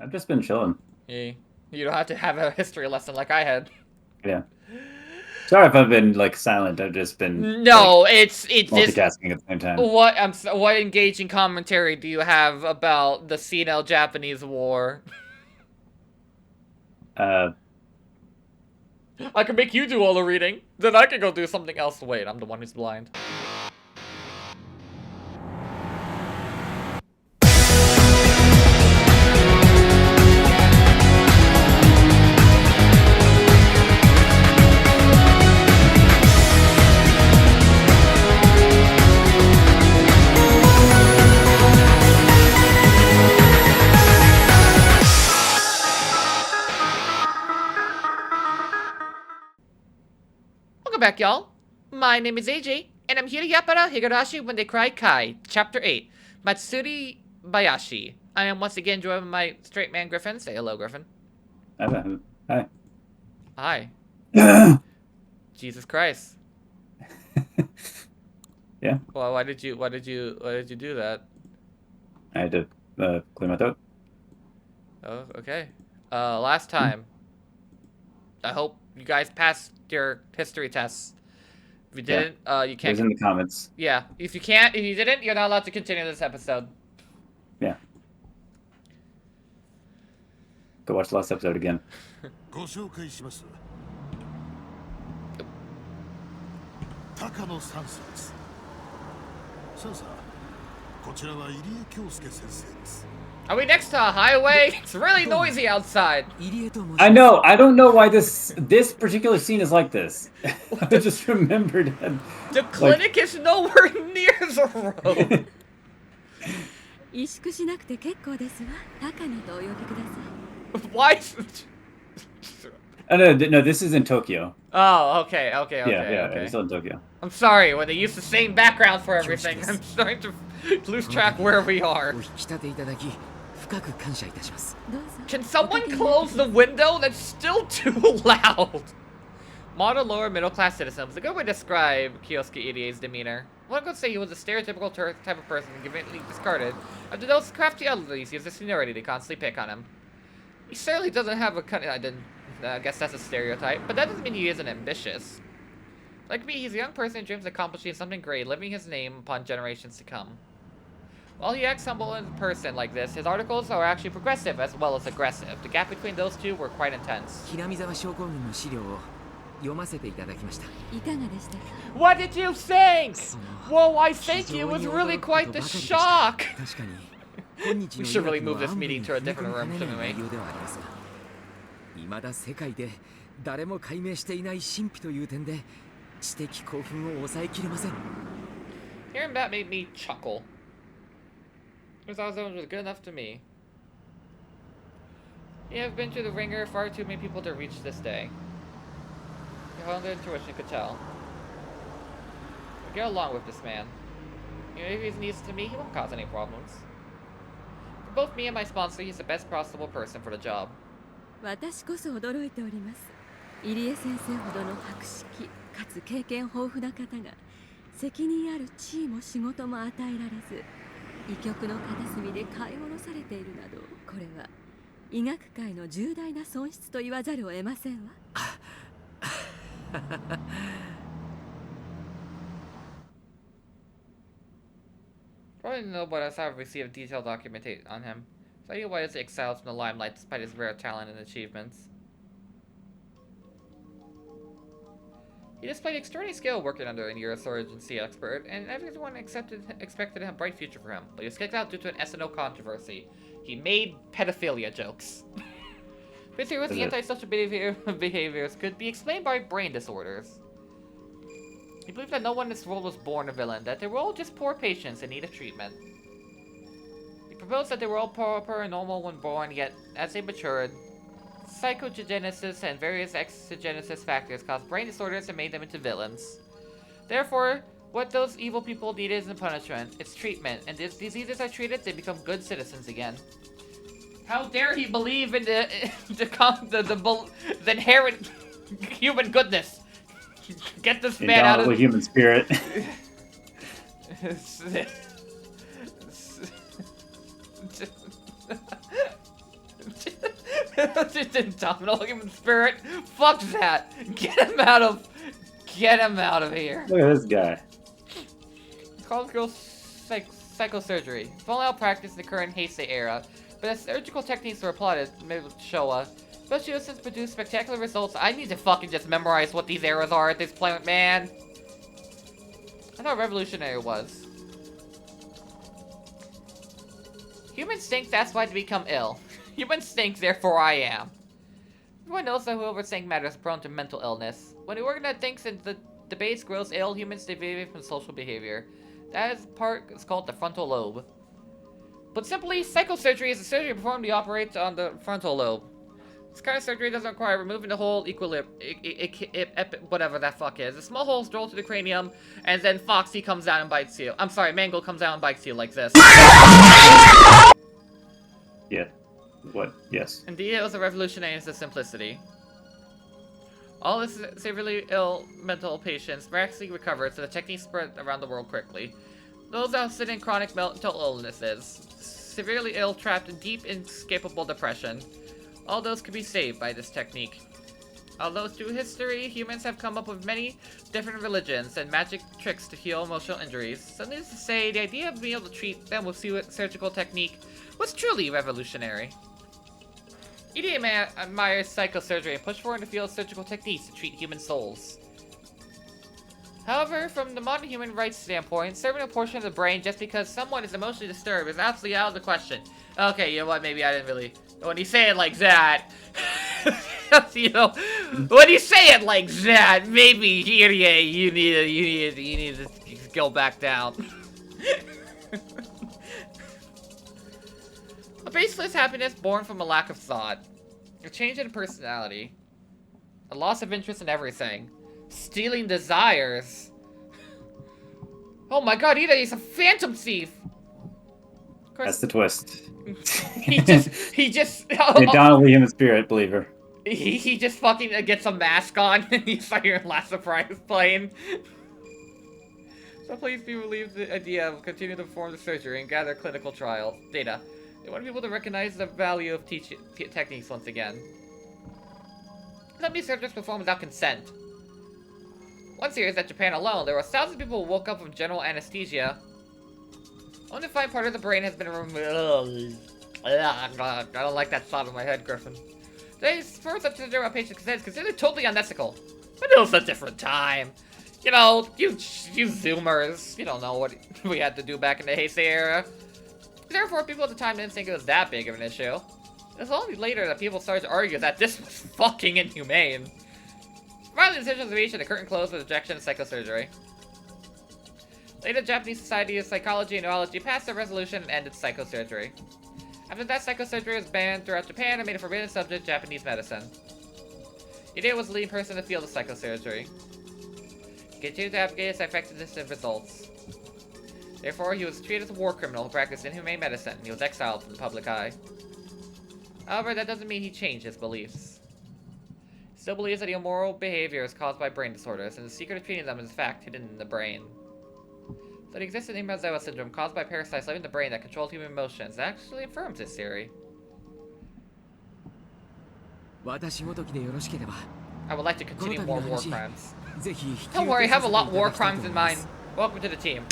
I've just been chilling. Yeah. You don't have to have a history lesson like I had. Yeah. Sorry if I've been like silent. I've just been No, like it's just multitasking at the same time. what engaging commentary do you have about the Sino-Japanese War? Uh, I can make you do all the reading. Then I can go do something else. Wait, I'm the one who's blind. Welcome back, y'all. My name is AJ, and I'm here to yap about Higurashi When They Cry Kai, Chapter 8, Matsuribayashi. I am once again joined by my straight man Griffin. Say hello, Griffin. Hi. Hi. Jesus Christ. Yeah. Well, why did you do that? I had to clear my throat. Oh, okay. Last time. I hope you guys passed your history tests. If you didn't, you can't. It was in the comments. Yeah. If you didn't, you're not allowed to continue this episode. Yeah. Go watch the last episode again. Takano 3世です。さあさあ、こちらは入江京介先生です。 Are we next to a highway? It's really noisy outside. I know. I don't know why this particular scene is like this. I just remembered. The clinic is nowhere near the road. 萎縮しなくて結構ですわ。高野とお呼びください。 Why? Oh, no, this is in Tokyo. Oh, okay. Yeah, it's still in Tokyo. I'm sorry, when they use the same background for everything, I'm starting to lose track where we are. Can someone close the window? That's still too loud. Model lower middle class citizen was a good way to describe Kyosuke Irie's demeanor. One could say he was a stereotypical type of person conveniently discarded. After those crafty elderlies, he has the seniority to constantly pick on him. He certainly doesn't have a I guess that's a stereotype, but that doesn't mean he isn't ambitious. Like me, he's a young person who dreams of accomplishing something great, living his name upon generations to come. While he acts humble in person like this, his articles are actually progressive as well as aggressive. The gap between those two were quite intense. What did you think? Whoa, I think it was really quite the shock. We should really move this meeting to a different room, shouldn't we? Hearing that made me chuckle. Because Ozone was good enough to me. You have been through the ringer, far too many people to reach this day. Your own intuition could tell. Get along with this man. Even if he's nice to me, he won't cause any problems. For both me and my sponsor, he's the best possible person for the job. 私こそ驚いております。入江先生ほどの博識かつ経験豊富な方が責任ある地位も仕事も与えられず、医局の片隅で飼い下ろされているなど、これは医学界の重大な損失と言わざるを得ませんわ。Probably know, but I have received detailed documentation on him. So he was exiled from the limelight despite his rare talent and achievements. He displayed extraordinary skill working under a neurosurgery expert, and everyone expected a bright future for him. But he was kicked out due to an SNL controversy. He made pedophilia jokes. Basically, with the antisocial behaviors could be explained by brain disorders. He believed that no one in this world was born a villain, that they were all just poor patients in need of treatment. He proposed that they were all proper and normal when born, yet as they matured, psychogenesis and various exogenesis factors caused brain disorders and made them into villains. Therefore, what those evil people needed isn't punishment, it's treatment, and as diseases are treated, they become good citizens again. How dare he believe in the inherent human goodness? Get this man out of the human spirit. Just indomitable human spirit. Fuck that. Get him out of here. Look at this guy. Called girl psychosurgery. Full-out practice in the current Heisei era, but as surgical techniques were applauded mid Showa. But she has since produced spectacular results. I need to fucking just memorize what these eras are at this point, man. I thought revolutionary was. Humans think that's why they become ill. Humans think, therefore I am. Everyone knows that whoever thinks matters is prone to mental illness. When the organ that thinks and the debates grows ill, humans deviate from social behavior. That is part is called the frontal lobe. But simply, psychosurgery is a surgery performed to operate on the frontal lobe. This kind of surgery doesn't require removing the whole whatever that fuck is. A small hole is drilled to the cranium, and then Foxy comes down and bites you. I'm sorry, Mangle comes down and bites you like this. Yeah. What? Yes. Indeed, it was a revolutionary in its simplicity. All the severely ill mental patients miraculously recovered, so the technique spread around the world quickly. Those that sit in chronic mental illnesses, severely ill, trapped in deep, inescapable depression. All those could be saved by this technique. Although through history, humans have come up with many different religions and magic tricks to heal emotional injuries. So needless to say, the idea of being able to treat them with surgical technique was truly revolutionary. Ide admires psychosurgery and pushed forward in the field of surgical techniques to treat human souls. However, from the modern human rights standpoint, serving a portion of the brain just because someone is emotionally disturbed is absolutely out of the question. Okay, you know what, maybe I didn't really... When you say it like that... you know, when you say it like that, maybe Irie, you need to go back down. A baseless happiness born from a lack of thought. A change in personality. A loss of interest in everything. Stealing desires. Oh my god, Ida, he's a phantom thief! Of course, That's the twist. he just... The Donald human spirit, believe her. He just fucking gets a mask on and he's firing last surprise plane. So please be relieved the idea of continuing to perform the surgery and gather clinical trial data. They want people to recognize the value of techniques once again. Let me surgeries performed without consent. One series at Japan alone, there were thousands of people who woke up from general anesthesia. Only defined part of the brain has been removed. I don't like that thought in my head, Griffin. Today's first episode about patient consent is considered totally unethical. But it was a different time. You know, you Zoomers, you don't know what we had to do back in the Heisei era. Therefore, people at the time didn't think it was that big of an issue. It was only later that people started to argue that this was fucking inhumane. Finally, the decision was reached and the curtain closed with rejection of psychosurgery. Later, the Japanese Society of Psychology and Neurology passed a resolution and ended psychosurgery. After that, psychosurgery was banned throughout Japan and made a forbidden subject Japanese medicine. Ide was the leading person in the field of psychosurgery. He continued to advocate its effectiveness and results. Therefore, he was treated as a war criminal who practiced inhumane medicine, and he was exiled from the public eye. However, that doesn't mean he changed his beliefs. He still believes that immoral behavior is caused by brain disorders, and the secret of treating them is in fact hidden in the brain. So the existence of Imazawa syndrome caused by parasites living in the brain that control human emotions actually affirms this theory. I would like to continue more war crimes. Don't worry, I have a lot of war crimes in mind. Welcome to the team.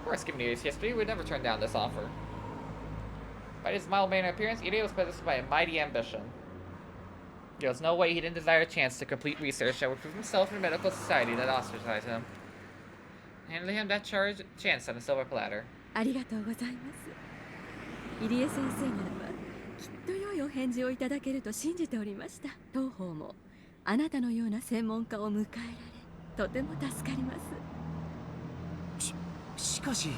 We're skipping Ide's history, we'd never turn down this offer. By his mild-mannered appearance, Ide was possessed by a mighty ambition. There was no way he didn't desire a chance to complete research that would prove himself in a medical society that ostracized him. Handed him that chance on a silver platter. ありがとうございます。入江先生ならばきっと良いお返事をいただけると信じておりました。当方もあなたのような専門家を迎えられ、とても助かります。しかし、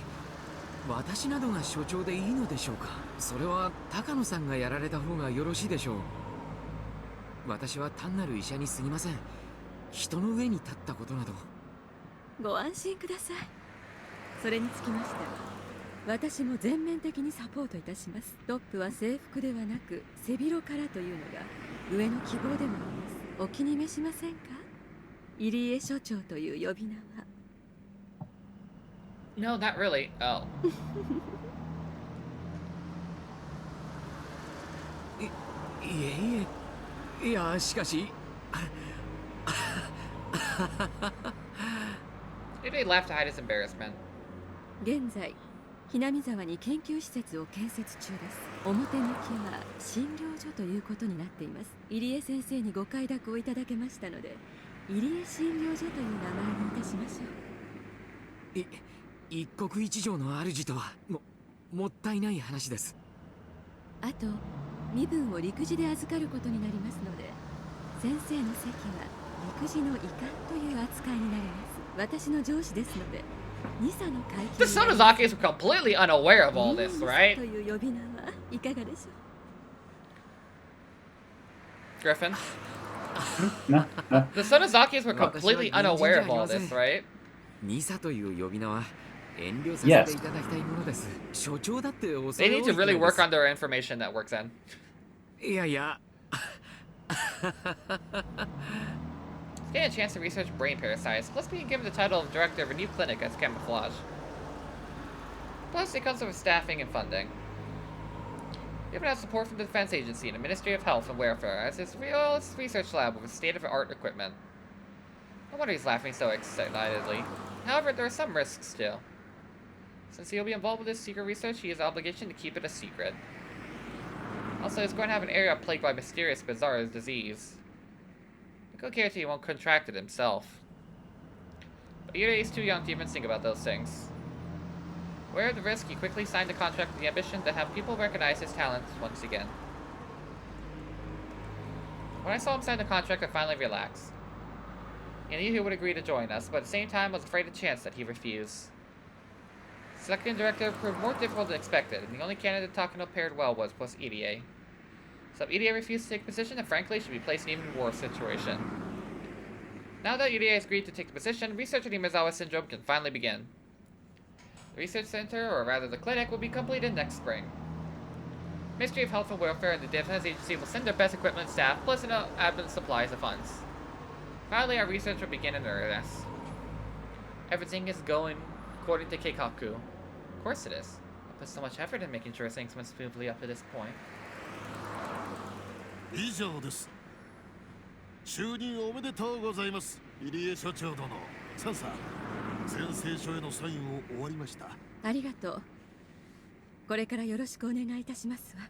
私などが所長でいいのでしょうか。それは高野さんがやられた方がよろしいでしょう。私は単なる医者に過ぎません。人の上に立ったことなど。ご安心ください。それにつきましては、私も全面的にサポートいたします。トップは制服ではなく背広からというのが上の希望でもあります。お気に召しませんか？入江所長という呼び名は。No, not really. Oh. いえいえ、いやしかし。Maybe he laughed to hide his embarrassment. 現在ひなみ沢に研究施設を建設中です。表向きは診療所ということになっています。入江先生にご快諾をいただけましたので、入江診療所という名前にいたしましょう。一国一城の主とはもったいない話です。あと身分を陸自で預かることになりますので、先生の席は陸自の医官という扱いになります。私の上司ですので、2差の階級 The Sonozakis were completely unaware of all this, right? という呼び名はいかがでしょう。 Griffin? No, no. The Sonozakis were completely unaware of all this, right? 2差という呼び名は遠慮させていただきたいものです。所長だって恐 They れ need 多 to いくら really いで work す。 on their information networks then. いやいや。 Getting a chance to research brain parasites, plus being given the title of director of a new clinic as camouflage. Plus, it comes with staffing and funding. Given out support from the Defense Agency and the Ministry of Health and Welfare as his research lab with state-of-the-art equipment. No wonder he's laughing so excitedly. However, there are some risks still. Since he'll be involved with this secret research, he has an obligation to keep it a secret. Also, he's going to have an area plagued by mysterious, bizarre disease. I could guarantee he won't contract it himself. But Yuri is too young to even think about those things. Aware of the risk, he quickly signed a contract with the ambition to have people recognize his talents once again. When I saw him sign the contract, I finally relaxed. I knew he would agree to join us, but at the same time, I was afraid of the chance that he refused. Selecting director proved more difficult than expected, and the only candidate Takano paired well was EDA. So if EDA refused to take a position, then frankly should be placed in an even worse situation. Now that EDA has agreed to take the position, research on Imazawa syndrome can finally begin. The research center, or rather the clinic, will be completed next spring. Ministry of Health and Welfare and the Defense Agency will send their best equipment and staff, plus enough abundant supplies of funds. Finally, our research will begin in earnest. Everything is going according to Keikaku. Of course it is. I put so much effort in making sure things went smoothly up to this point. 以上です。就任おめでとうございます、入江所長殿。さあ、宣誓書へのサインを終わりました。ありがとう。これからよろしくお願いいたしますわ、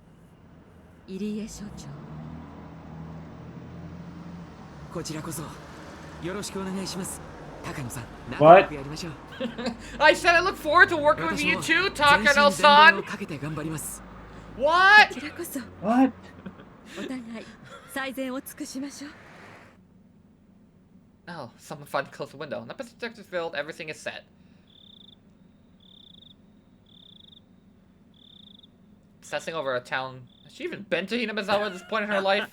入江所長。こちらこそよろしくお願いします。高野さん、 What? 仲良くやりましょう。 I said I look forward to working with you 私も too, 全身全霊 Takano-san! をかけて頑張ります。 What? こちらこそ What? お互い最善を尽くしましょう。 Oh, someone finally closed the window. Now the detective's filled, everything is set. Obsessing over a town. Has she even been to Hinamizawa at this point in her life?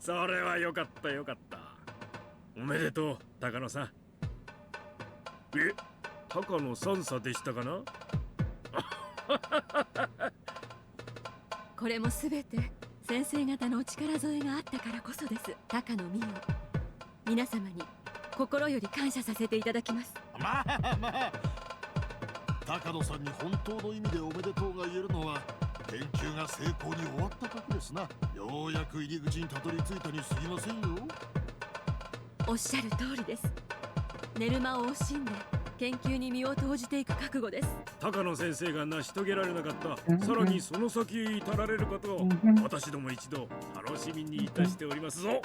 それはよかったよかった。おめでとう、高野さん。え、高野三佐でしたかな？これもすべて先生方のお力添えがあったからこそです。高野美代、皆様に心より感謝させていただきます。まあまあ、高野さんに本当の意味でおめでとうが言えるのは研究が成功に終わった時ですな。ようやく入り口にたどり着いたに過ぎませんよ。おっしゃる通りです。寝る間を惜しんで研究に身を投じていく覚悟です。高野先生が成し遂げられなかった、さらにその先へ至られることを私ども一度楽しみにいたしておりますぞ。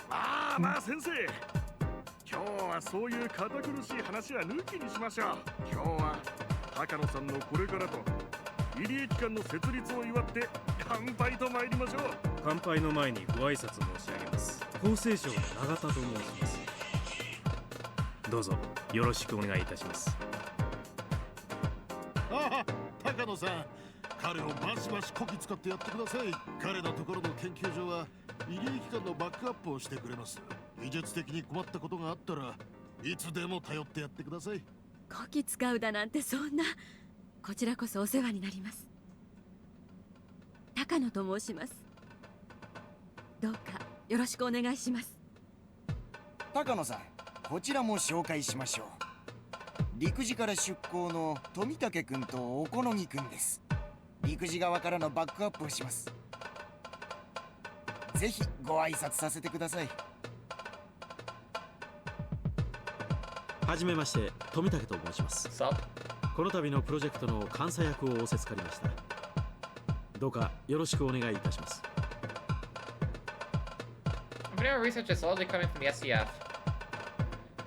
まあまあ先生、今日はそういう堅苦しい話は抜きにしましょう。今日は高野さんのこれからと入江機関の設立を祝って乾杯と参りましょう。乾杯の前にご挨拶申し上げます。厚生省の永田と申します。どうぞよろしくお願いいたします。ああ、高野さん、彼をバシバシこき使ってやってください。彼のところの研究所は医療機関のバックアップをしてくれます。技術的に困ったことがあったらいつでも頼ってやってください。こき使うだなんてそんな。こちらこそお世話になります。高野と申します。どうかよろしくお願いします。高野さん、こちらも紹介しましょう。陸自から出向の富武君とお好み君です。陸自側からのバックアップをします。ぜひご挨拶させてください。はじめまして、富武と申します。 Sup? この度のプロジェクトの監査役を仰せつかりました。どうかよろしくお願いいたします。Whenever research is solely coming from the SDF.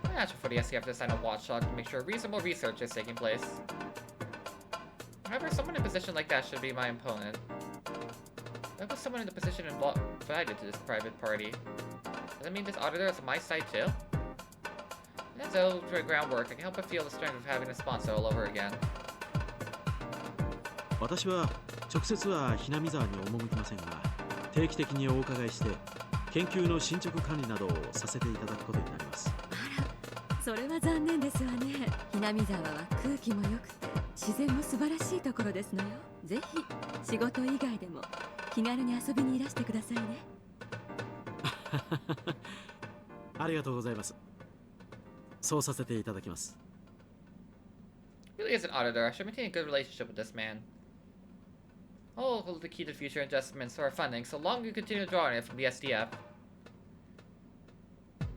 It's natural for the SDF to assign a watchdog to make sure reasonable research is taking place. However, someone in a position like that should be my opponent. Why was someone in the position invited to this private party? Does that mean this auditor is on my side too? That's all for groundwork. I can help but feel the strength of having a sponsor all over again. 私は直接はひなみ沢に赴きませんが、定期的にお伺いして研究の進捗管理などをさせていただくことになります。あら、それは残念ですわね。ひなみ沢は空気も良くて自然も素晴らしいところですのよ。ぜひ仕事以外でも気軽に遊びにいらしてくださいね。ありがとうございます。そうさせていただきます。Really is an auditor. I should maintain a good relationship with this man. I'll hold the key to future adjustments to our funding, so long as we continue drawing it from the SDF.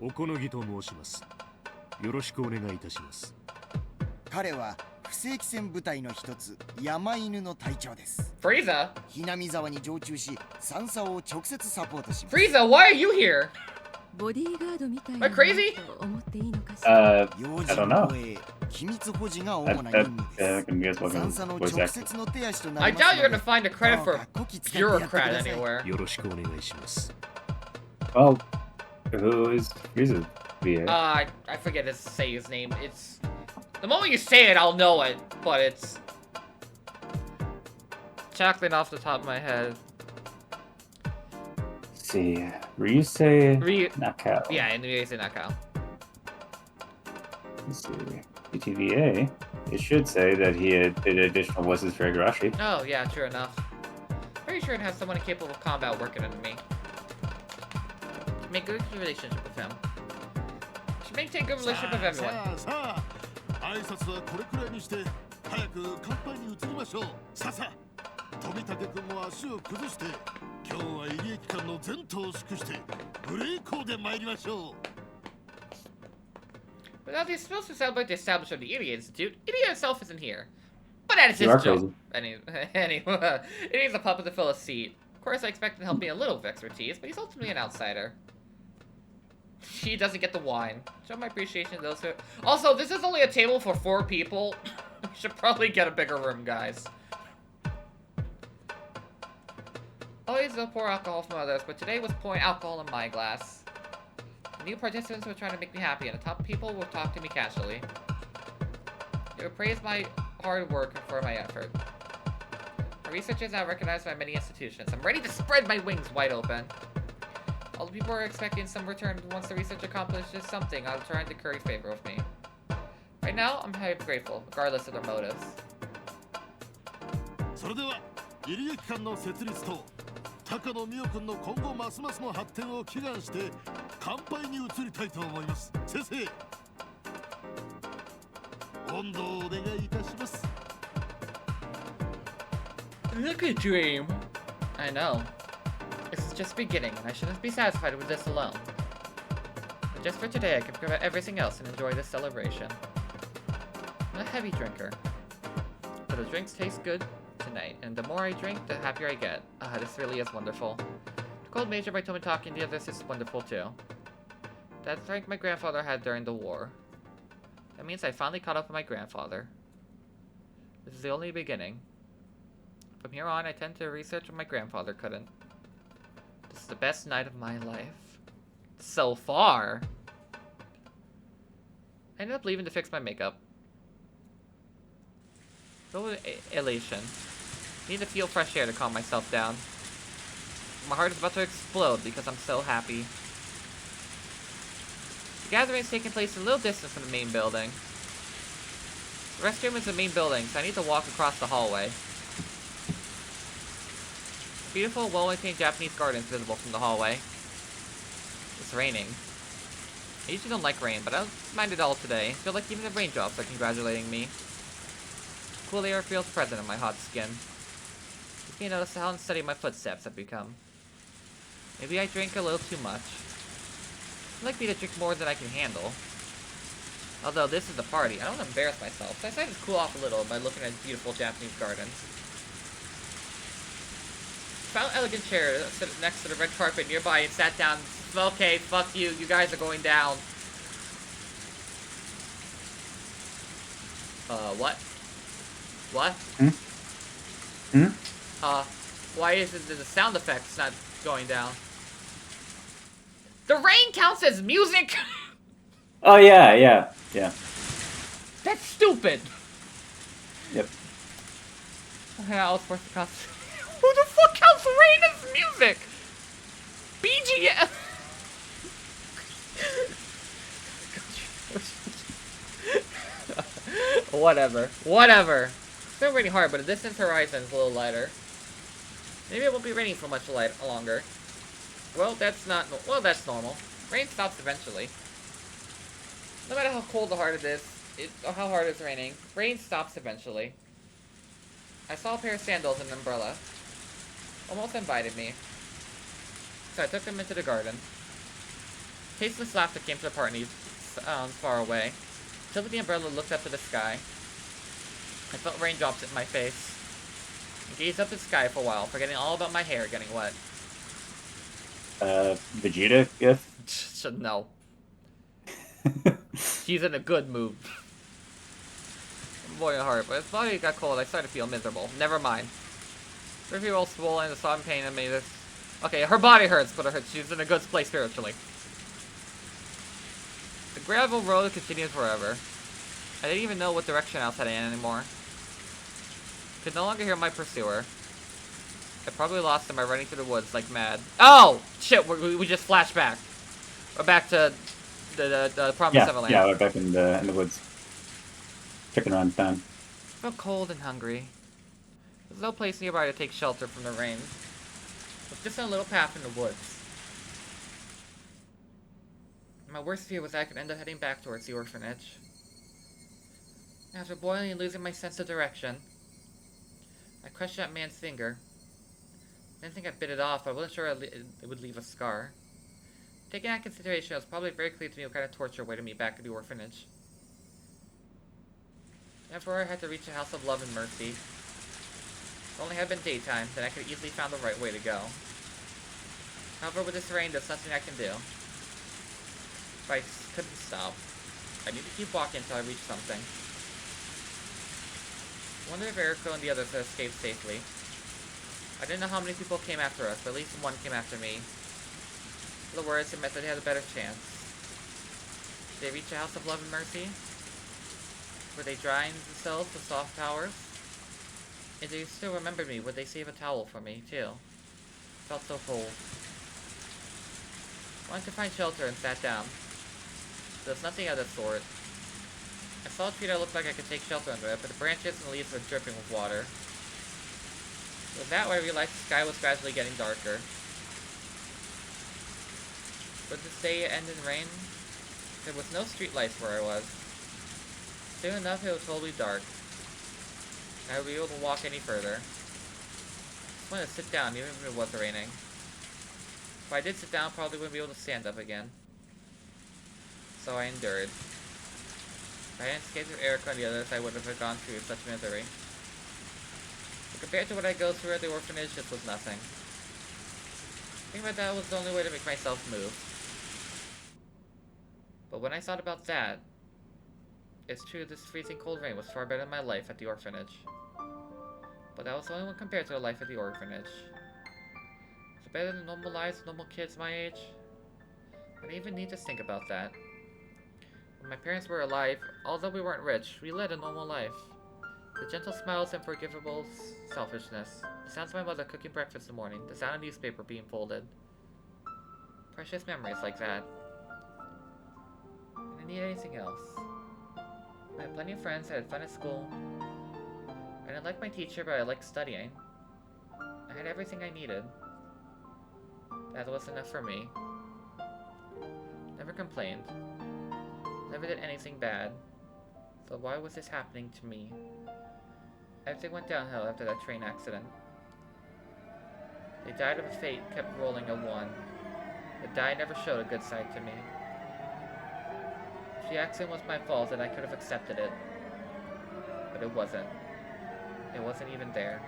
おこのぎと申します。よろしくお願いいたします。彼は不正規船部隊の一つ、山犬の隊長です。Frieza? ひなみ沢に常駐し、三佐を直接サポートします。 Frieza, why are you here? ボディーガードみたい Am な I crazy? と思っていいのかしら。I 用 don't 心 know. 防衛、機密保持が主 That, な that, 任務 I で can す。 guess what 三佐の voice 直 actor. 接の手足とな I ります doubt の you're で gonna find a credit ど for うかこき使ってやってくだ bureaucrat さい。 anywhere. よろしくお願いします。Well, who is Frieza? Yeah. I forget to say his name. It's... The moment you say it, I'll know it, but it's... Chocolate off the top of my head. Let's see. Ryusei Nakao. Yeah, in the USA Nakao. Let's see. BTVA. It should say that he did additional voices for HIGURASHI. Oh, yeah, true enough. Pretty sure it has someone capable of combat working under me. Make a good relationship with him. Should maintain a good relationship with everyone. さあ挨拶はこれくらいにして早く乾杯に移りましょう。さあさあ富武君も足を崩して今日は入江機関の前途を祝してブレイコーで参りましょう。 Without these supposed to celebrate the establishment of the Idiot Institute, Idiot itself isn't here. But that is You his are job. crazy. Anyway, it needs a puppet to fill a seat. Of course, I expect him to help me a little with expertise, but he's ultimately an outsider. He doesn't get the wine. Show my appreciation to those who... Also, this is only a table for 4 people. We should probably get a bigger room, guys. Always pour alcohol from others, but today was pouring alcohol in my glass. New participants were trying to make me happy, and the top people will talk to me casually. They would praise my hard work for my effort. My research is now recognized by many institutions. I'm ready to spread my wings wide open. All the people are expecting some return once the research accomplishes something. I'll try to curry favor with me. Right now, I'm highly grateful, regardless of their motives. それでは入江機関の設立と高野美代君の今後ますますの発展を祈願して乾杯に移りたいと思います。先生、温度をお願いいたします。 Look a dream. I know. This is just beginning, and I shouldn't be satisfied with this alone. But just for today, I can forget everything else and enjoy this celebration. I'm a heavy drinker, but the drinks taste good tonight, and the more I drink, the happier I get. This really is wonderful. The Gold Major by Tomitaki and the others is wonderful too. That's the rank my grandfather had during the war. That means I finally caught up with my grandfather. This is the only beginning. From here on, I tend to research what my grandfather couldn't. This is the best night of my life. So far. I ended up leaving to fix my makeup. Go with elation. Need to feel fresh air to calm myself down. My heart is about to explode because I'm so happy. The gathering is taking place in a little distance from the main building. The restroom is in the main building, so I need to walk across the hallway. Beautiful, well-maintained Japanese gardens visible from the hallway. It's raining. I usually don't like rain, but I don't mind it all today. I feel like even the raindrops are congratulating me. Cool air feels present in my hot skin. You notice how unsteady my footsteps have become. Maybe I drink a little too much. I'd like me to drink more than I can handle. Although this is the party, I don't want to embarrass myself, so I decided to cool off a little by looking at beautiful Japanese gardens. Found an elegant chair next to the red carpet nearby and sat down. Okay, fuck you. You guys are going down. What? What? Why isn't the sound effects not going down? The rain counts as music? Oh, yeah. That's stupid. Yep. Yeah, I was forced to concentrate. Who the fuck counts rain as music? BGM. Whatever. It's still raining hard, but the distant horizon is a little lighter. Maybe it won't be raining for much longer. Well, that's normal. Rain stops eventually. No matter how cold or hard it is, or how hard it's raining, rain stops eventually. I saw a pair of sandals and an umbrella. Almost invited me. So I took them into the garden. Tasteless laughter came to the party far away. Tilted the umbrella, looked up to the sky. I felt raindrops in my face. I gazed up at the sky for a while, forgetting all about my hair getting wet. Vegeta gift? No. He's in a good mood. Boy, heart, but his body got cold. I started to feel miserable. Never mind. Her all swollen, the saw in pain, and made this. Okay, her body hurts, but she's in a good place spiritually. The gravel road continued forever. I didn't even know what direction I was heading in anymore. Could no longer hear my pursuer. I probably lost him by running through the woods like mad. Oh! Shit, we just flashed back. We're back to the Promised Neverland. Yeah, we're back in the woods. Chicken run time. I felt cold and hungry. There's no place nearby to take shelter from the rain. It's just a little path in the woods. My worst fear was that I could end up heading back towards the orphanage. After boiling and losing my sense of direction, I crushed that man's finger. I didn't think I bit it off, but I wasn't sure it would leave a scar. Taking that consideration, it was probably very clear to me what kind of torture awaited me back at the orphanage. Therefore, I had to reach the House of Love and Mercy. If it only had been daytime, then I could have easily found the right way to go. However, with this rain, there's nothing I can do. If I couldn't stop, I need to keep walking until I reach something. I wonder if Eriko and the others had escaped safely. I didn't know how many people came after us, but at least one came after me. For the words, it meant that they had a better chance. Did they reach the House of Love and Mercy? Were they drying themselves with soft towers? If they still remembered me, would they save a towel for me, too? It felt so cold. I wanted to find shelter and sat down. There was nothing of the sort. I saw a tree that looked like I could take shelter under it, but the branches and leaves were dripping with water. With that, I realized the sky was gradually getting darker. Would this day end in rain? There was no streetlights where I was. Soon enough, it was totally dark. I would be able to walk any further. I just wanted to sit down, even if it was raining. If I did sit down, I probably wouldn't be able to stand up again. So I endured. If I hadn't escaped with Eriko and the others, I would have gone through such misery. But compared to what I go through at the orphanage, this was nothing. I think that was the only way to make myself move. But when I thought about that, it's true this freezing cold rain was far better than my life at the orphanage. But that was only when compared to the life at the orphanage. Is it better than normal lives of normal kids my age? I didn't even need to think about that. When my parents were alive, although we weren't rich, we led a normal life. The gentle smiles and forgivable selfishness. The sounds of my mother cooking breakfast in the morning. The sound of newspaper being folded. Precious memories like that. I didn't need anything else. I had plenty of friends, I had fun at school. I didn't like my teacher, but I liked studying. I had everything I needed. That was enough for me. Never complained. Never did anything bad. So why was this happening to me? Everything went downhill after that train accident. died of a fate kept rolling a 1. The die never showed a good side to me. If the accident was my fault, then I could have accepted it. But it wasn't. It wasn't even there.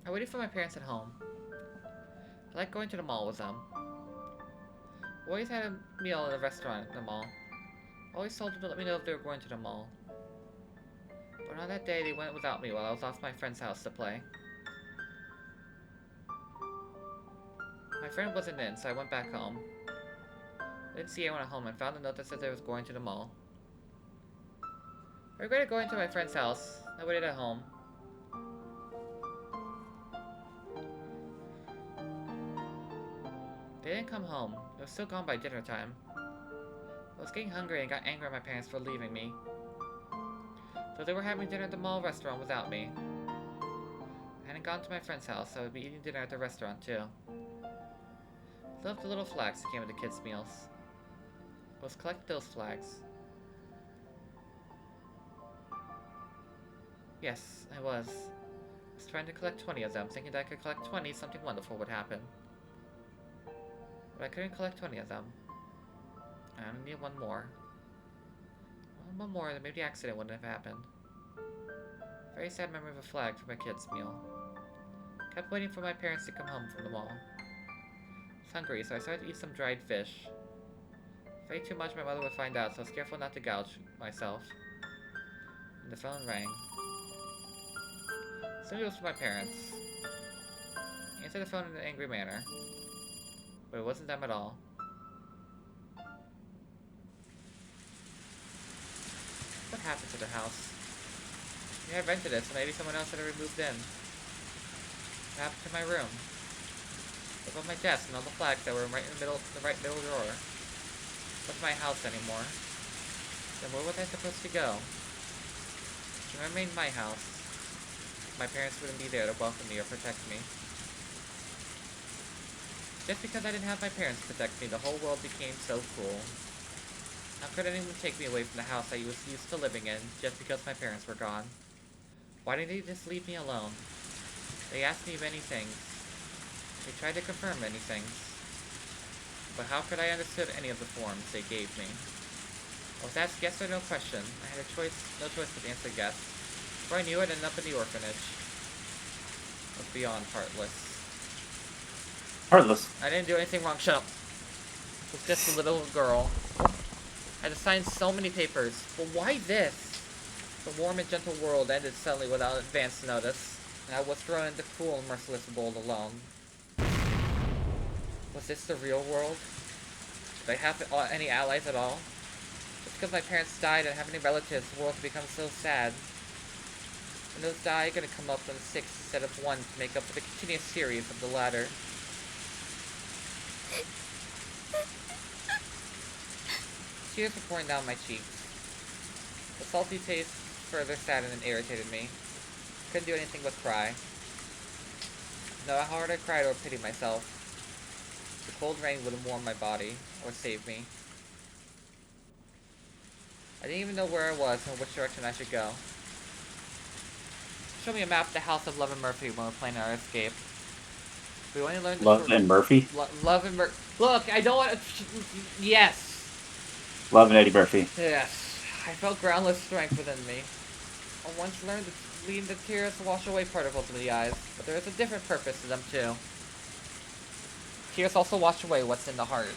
I waited for my parents at home. I like going to the mall with them. I always had a meal at a restaurant at the mall. I always told them to let me know if they were going to the mall. But on that day, they went without me while I was off at my friend's house to play. My friend wasn't in, so I went back home. I didn't see anyone at home and found a note that said they was going to the mall. I regretted going to my friend's house. I waited at home. They didn't come home. It was still gone by dinner time. I was getting hungry and got angry at my parents for leaving me. So they were having dinner at the mall restaurant without me. I hadn't gone to my friend's house, so I would be eating dinner at the restaurant too. I loved the little flags that came with the kids' meals. I was collecting those flags. Yes, I was. I was trying to collect 20 of them, thinking that I could collect 20, something wonderful would happen. But I couldn't collect 20 of them. I only need one more. One more, then maybe the accident wouldn't have happened. Very sad memory of a flag for my kids' meal. Kept waiting for my parents to come home from the mall. I was hungry, so I started to eat some dried fish. If I ate too much, my mother would find out, so I was careful not to gouge myself. And the phone rang. Soon it was for my parents. I answered the phone in an angry manner. But it wasn't them at all. What happened to the house? Yeah, I rented it, so maybe someone else had already moved in. What happened to my room? What about my desk and all the flags that were right in the right middle drawer? What's my house anymore? Then where was I supposed to go? If I remained my house, my parents wouldn't be there to welcome me or protect me. Just because I didn't have my parents to protect me, the whole world became so cruel. How could anyone take me away from the house I was used to living in just because my parents were gone? Why didn't they just leave me alone? They asked me many things. They tried to confirm many things. But how could I understand any of the forms they gave me? I was asked yes or no question. I had no choice but to answer yes. Before I knew it, I ended up in the orphanage. I was beyond heartless. Heartless. I didn't do anything wrong. Shut up. I was just a little girl. I had to sign so many papers. But why this? The warm and gentle world ended suddenly without advance notice, and I was thrown into cruel and merciless world alone. Was this the real world? Did I have any allies at all? Just because my parents died and have any relatives, the world had become so sad. And those die are gonna come up on 6 instead of 1 to make up for the continuous series of the latter. Tears were pouring down my cheeks. The salty taste further saddened and irritated me. Couldn't do anything but cry. No matter how hard I cried or pitied myself, the cold rain wouldn't warm my body or save me. I didn't even know where I was or which direction I should go. Show me a map of the house of Love and Murphy when we're playing our escape. We only learned Love and Murphy? Love and Murphy. Look, I don't want to... Yes! Love and Eddie Murphy. Yes. I felt groundless strength within me. I once learned to lead the tears to wash away particles in the eyes, but there is a different purpose to them too. Tears also wash away what's in the heart.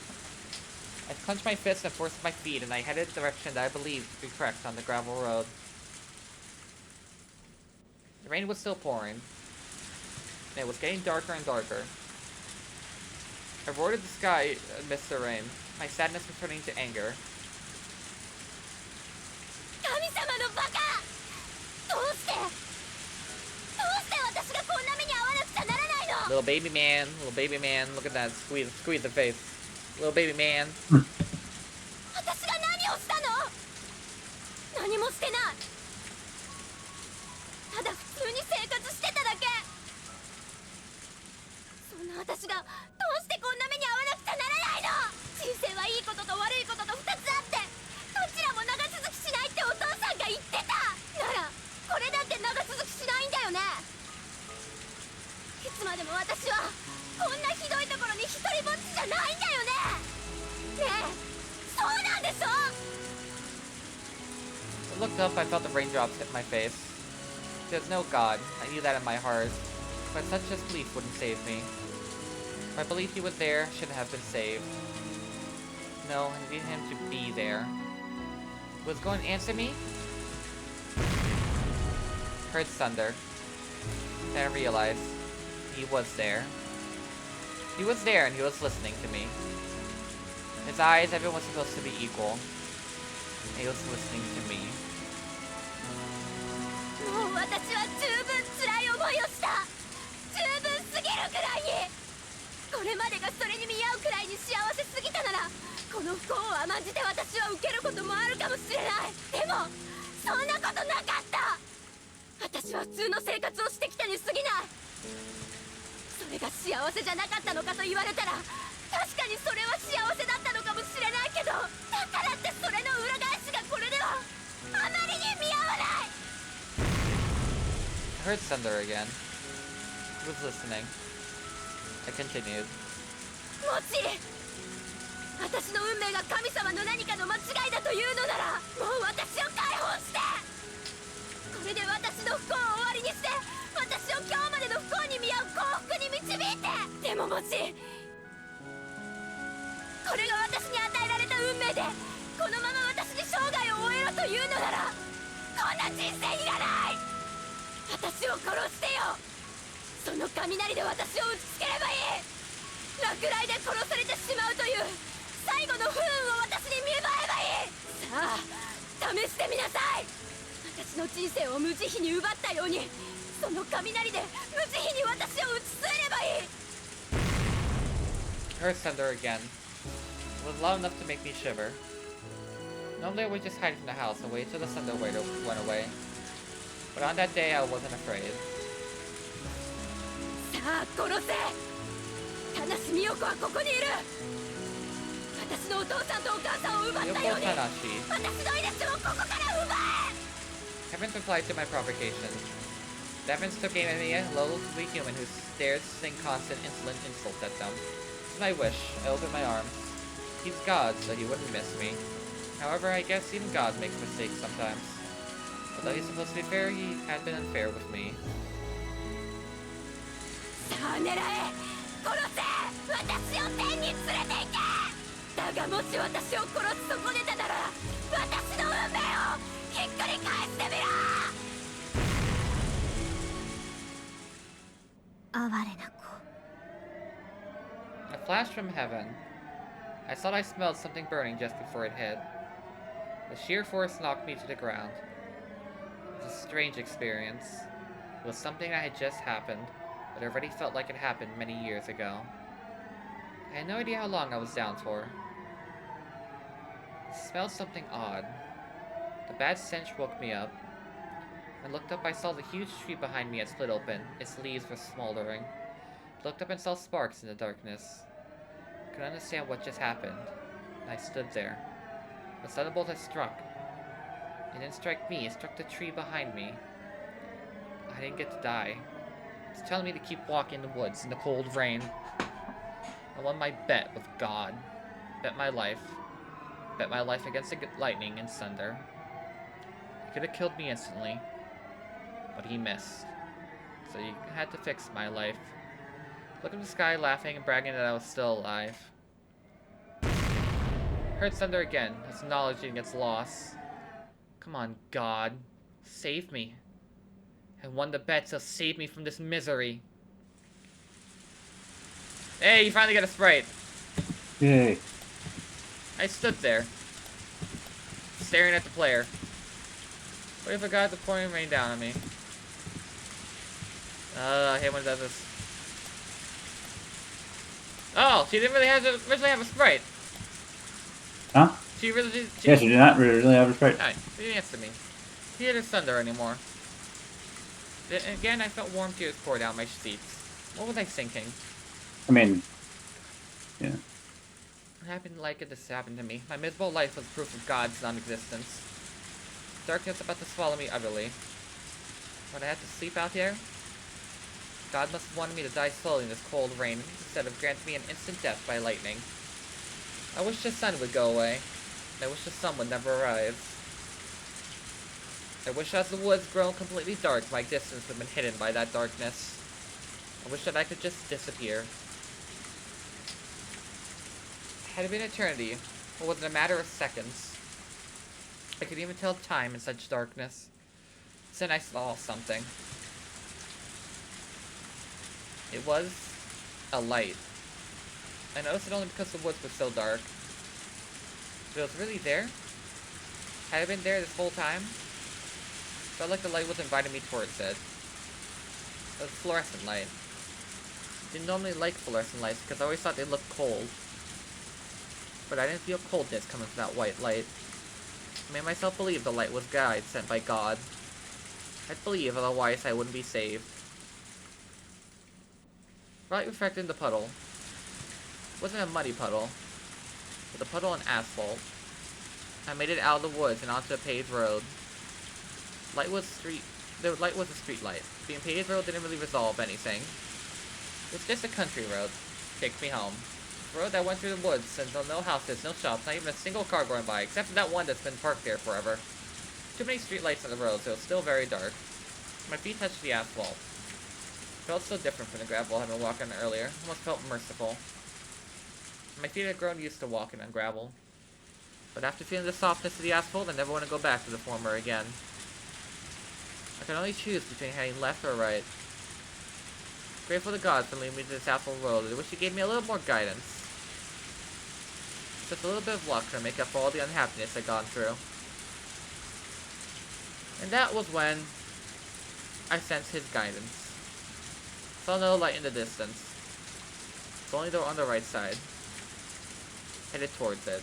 I clenched my fists and forced my feet, and I headed the direction that I believed to be correct on the gravel road. The rain was still pouring, and it was getting darker and darker. I avoided the sky amidst the rain, my sadness was turning to anger. Little baby man, look at that, squeeze the face. Little baby man. looked up, I felt the raindrops hit my face. There's no God. I knew that in my heart. But such a belief wouldn't save me. If I believed he was there, I shouldn't have been saved. No, I needed him to be there. Was going to answer me? Heard thunder. Then I realized he was there. He was there and he was listening to me. In his eyes, everyone was supposed to be equal. And he was listening to me. もう私は十分辛い思いをした。十分すぎるくらいに。これまでがそれに見合うくらいに幸せすぎたなら、この不幸を甘んじて私は受けることもあるかもしれない。でもそんなことなかった。私は普通の生活をしてきたに過ぎない。それが幸せじゃなかったのかと言われたら、確かにそれは幸せだったのかもしれないけど、だからってそれの裏返しがこれではあまりに見合わない。 I heard thunder again. He was listening. I continued. もし私の運命が神様の何かの間違いだというのなら、もう私を解放して、これで私の不幸を終わりにして、私を今日までの不幸に見合う幸福に導いて。でももしこれが私に与えられた運命で、このまま私に生涯を終えろというのなら、こんな人生いらない。私を殺してよ。その雷で私を打ちつければいい。落雷で殺されてしまうという最後の不運を私に見舞えばいい。さあ試してみなさい。私の人生を無慈悲に奪ったように、その雷で無慈悲に私を打ち据えればいい。 I heard thunder again. It was loud enough to make me shiver. Normally I would just hide from the house and wait till the thunder went away. But on that day I wasn't afraid. さあ殺せ。田無美代子はここにいる。私のお父さんとお母さんを奪ったように、私の命をここから奪え。 Heavens replied to my provocation. The heavens took aim at me, a lowly human who dared to sing constant, insolent insults at them. It's my wish. I opened my arms. He's God, so he wouldn't miss me. However, I guess even God makes mistakes sometimes. Although he's supposed to be fair, he had been unfair with me. さあ狙え。殺せ。私を天に連れて行け。だがもし私を殺す損ねたなら、私の運命をひっくり返してみろ。哀れな子。 A flash from heaven. I thought I smelled something burning just before it hit. The sheer force knocked me to the ground. It was a strange experience. It was something that had just happened, but it already felt like it happened many years ago. I had no idea how long I was down for. I smelled something odd. The bad stench woke me up. When I looked up, I saw the huge tree behind me had split open. Its leaves were smoldering. I looked up and saw sparks in the darkness. I couldn't understand what just happened, and I stood there. The thunderbolt had struck. It didn't strike me, it struck the tree behind me. I didn't get to die. It's telling me to keep walking in the woods in the cold rain. I won my bet with God. Bet my life. Bet my life against the lightning and thunder. He could have killed me instantly, but he missed. So he had to fix my life. Look at the sky laughing and bragging that I was still alive. Heard thunder again, acknowledging its loss. Come on, God. Save me. I won the bet, so save me from this misery. Hey, you finally got a Sprite. Yay. I stood there, staring at the player. What if I got the pouring rain down on me? I hate when it does this. Oh, she didn't really originally have a Sprite. Huh? She really did. Yeah, she did not really have a Sprite. Alright, she didn't answer me. She didn't thunder anymore. Then again, I felt warm tears pour down my cheeks. What was I thinking? I mean, yeah. I happened like it this happened to me. My miserable life was proof of God's non-existence. Darkness about to swallow me utterly. Would I have to sleep out here? God must have wanted me to die slowly in this cold rain, instead of granting me an instant death by lightning. I wish the sun would go away, and I wish the sun would never arrive. I wish as the woods grown completely dark, my distance would have been hidden by that darkness. I wish that I could just disappear. Had it been eternity, or was it a matter of seconds? I could even tell time in such darkness. Then I saw something. It was a light. I noticed it only because the woods were so dark. But it was really there? Had it been there this whole time? Felt like the light was inviting me towards it. It was a fluorescent light. Didn't normally like fluorescent lights because I always thought they looked cold. But I didn't feel coldness coming from that white light. I made myself believe the light was guide sent by God. I'd believe, otherwise I wouldn't be saved. Light reflected in the puddle. It wasn't a muddy puddle, but a puddle in asphalt. I made it out of the woods and onto a paved road. The light was a street light. Being paved road didn't really resolve anything. It was just a country road. Takes me home. A road that went through the woods, and no houses, no shops, not even a single car going by, except for that one that's been parked there forever. Too many street lights on the road, so it was still very dark. My feet touched the asphalt. It felt so different from the gravel I had been walking on earlier. Almost felt merciful. My feet had grown used to walking on gravel. But after feeling the softness of the asphalt, I never want to go back to the former again. I can only choose between heading left or right. Grateful to God for leading me to this asphalt road. I wish He gave me a little more guidance. Just a little bit of luck to make up for all the unhappiness I'd gone through. And that was when I sensed His guidance. Saw no light in the distance. It's only the on the right side. Headed towards it.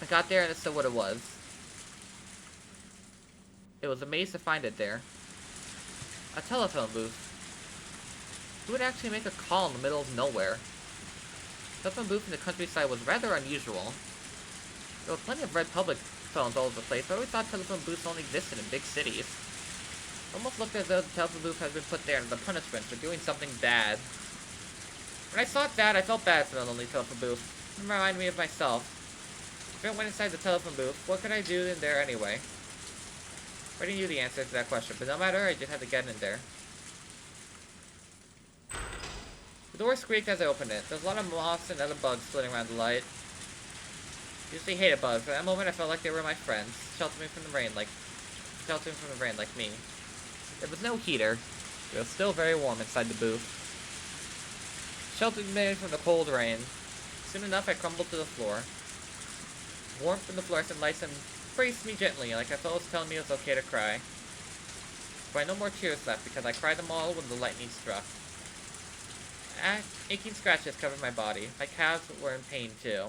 I got there and it said what it was. It was amazed to find it there. A telephone booth. Who would actually make a call in the middle of nowhere? The telephone booth in the countryside was rather unusual. There were plenty of red public phones all over the place, but I always thought telephone booths only existed in big cities. It almost looked as though the telephone booth had been put there as a punishment for doing something bad. When I saw that, I felt bad for the lonely telephone booth. It reminded me of myself. If I went inside the telephone booth, what could I do in there anyway? I already knew the answer to that question, but no matter, I just had to get in there. The door squeaked as I opened it. There was a lot of moths and other bugs flitting around the light. Usually hated bugs, but at that moment I felt like they were my friends, sheltering me from the rain like me. There was no heater. It was still very warm inside the booth. Sheltered me from the cold rain. Soon enough, I crumbled to the floor. Warmth from the fluorescent lights embraced me gently, like I felt it was telling me it was okay to cry. But I had no more tears left because I cried them all when the lightning struck. Aching scratches covered my body. My calves were in pain too.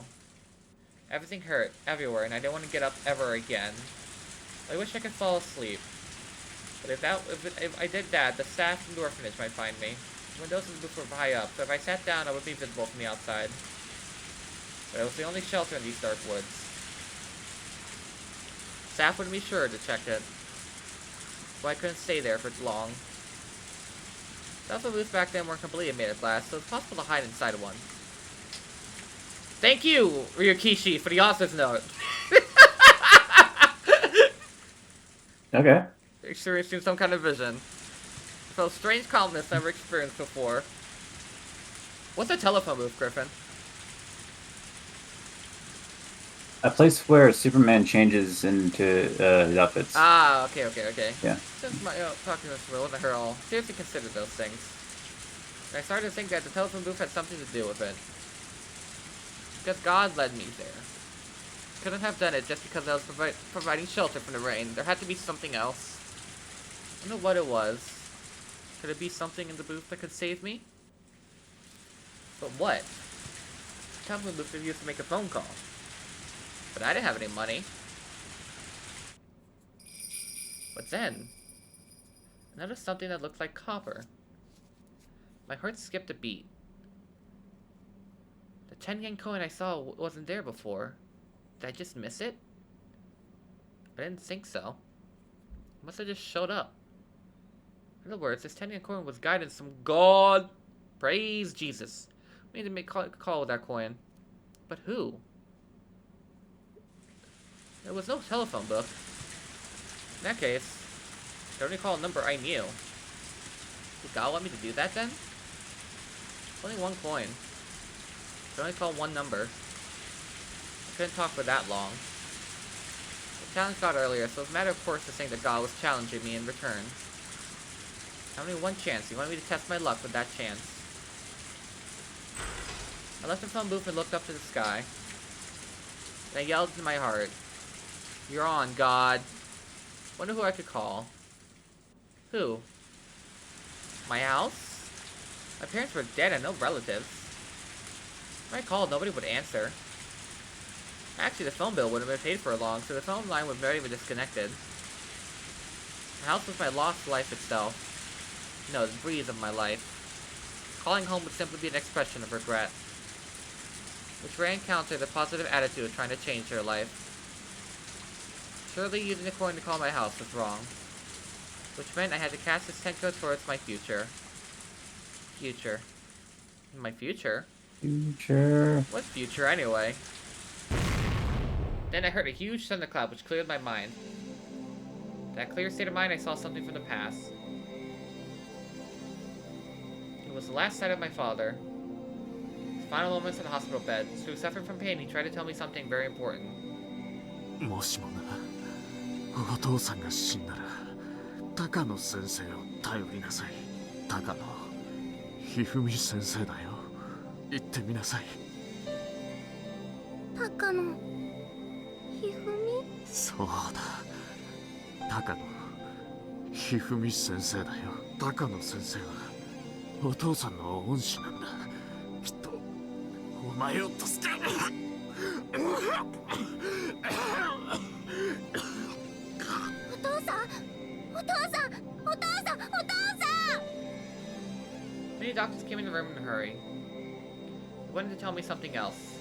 Everything hurt, everywhere, and I didn't want to get up ever again. I wish I could fall asleep. But if I did that, the staff from the orphanage might find me. The windows of the booth were high up, so if I sat down, I would be visible from the outside. But it was the only shelter in these dark woods. Staff would be sure to check it. So I couldn't stay there for long. The booths back then weren't completely made of glass, so it's possible to hide inside of one. Thank you, Ryukishi, for the author's note. Okay. Experiencing some kind of vision. Felt strange calmness never experienced before. What's a telephone booth, Griffin? A place where Superman changes into his outfits. Ah, okay. Yeah. Since my talking this world, I heard all seriously considered those things. And I started to think that the telephone booth had something to do with it. Because God led me there. Couldn't have done it just because I was providing shelter from the rain. There had to be something else. I don't know what it was. Could it be something in the booth that could save me? But what? The telephone booth was used to make a phone call. But I didn't have any money. But then, I noticed something that looked like copper. My heart skipped a beat. The 10-yen coin I saw wasn't there before. Did I just miss it? I didn't think so. It must have just showed up. In other words, this 10-yen coin was guidance from God. Praise Jesus. We need to make a call with that coin. But who? There was no telephone book. that case, I only call a number I knew. Did God want me to do that then? Only one coin. I could only call one number. I couldn't talk for that long. I challenged God earlier, so it was a matter of course to saying that God was challenging me in return. Only one chance. He wanted me to test my luck with that chance. I left the phone booth and looked up to the sky. And I yelled in my heart, "You're on, God." Wonder who I could call. Who? My house? My parents were dead and no relatives. If I called, nobody would answer. Actually, the phone bill wouldn't have been paid for long, so the phone line would have already been disconnected. The house was my lost life itself. No, the breeze of my life. Calling home would simply be an expression of regret. Which Ray encountered a positive attitude of trying to change her life. Surely using the coin to call my house was wrong. Which meant I had to cast this tenko towards my future. Future. My future? Future. What future, anyway? Then I heard a huge thunderclap which cleared my mind. In that clear state of mind, I saw something from the past. It was the last sight of my father. His final moments in the hospital bed. So he was suffering from pain, he tried to tell me something very important. もしもな、お父さんが死んだら高野先生を頼りなさい。高野ひふみ先生だよ。言ってみなさい。高野ひふみ？そうだ、高野ひふみ先生だよ。高野先生はお父さんの恩師なんだ。きっとお前を助ける。お父さんお父さんお父さんお父さん Many doctors came in the room in a hurry. He wanted to tell me something else.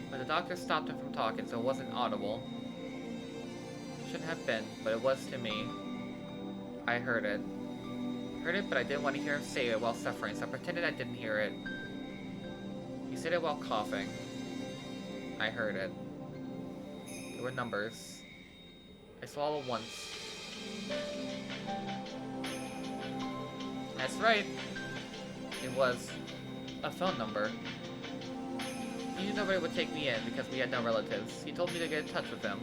But the doctor stopped him from talking, so it wasn't audible. It shouldn't have been, but it was to me. I heard it. Heard it, but I didn't want to hear him say it while suffering, so I pretended I didn't hear it. He said it while coughing. I heard it. There were numbers. I swallowed once. That's right. It was a phone number. He knew nobody would take me in because we had no relatives. He told me to get in touch with him.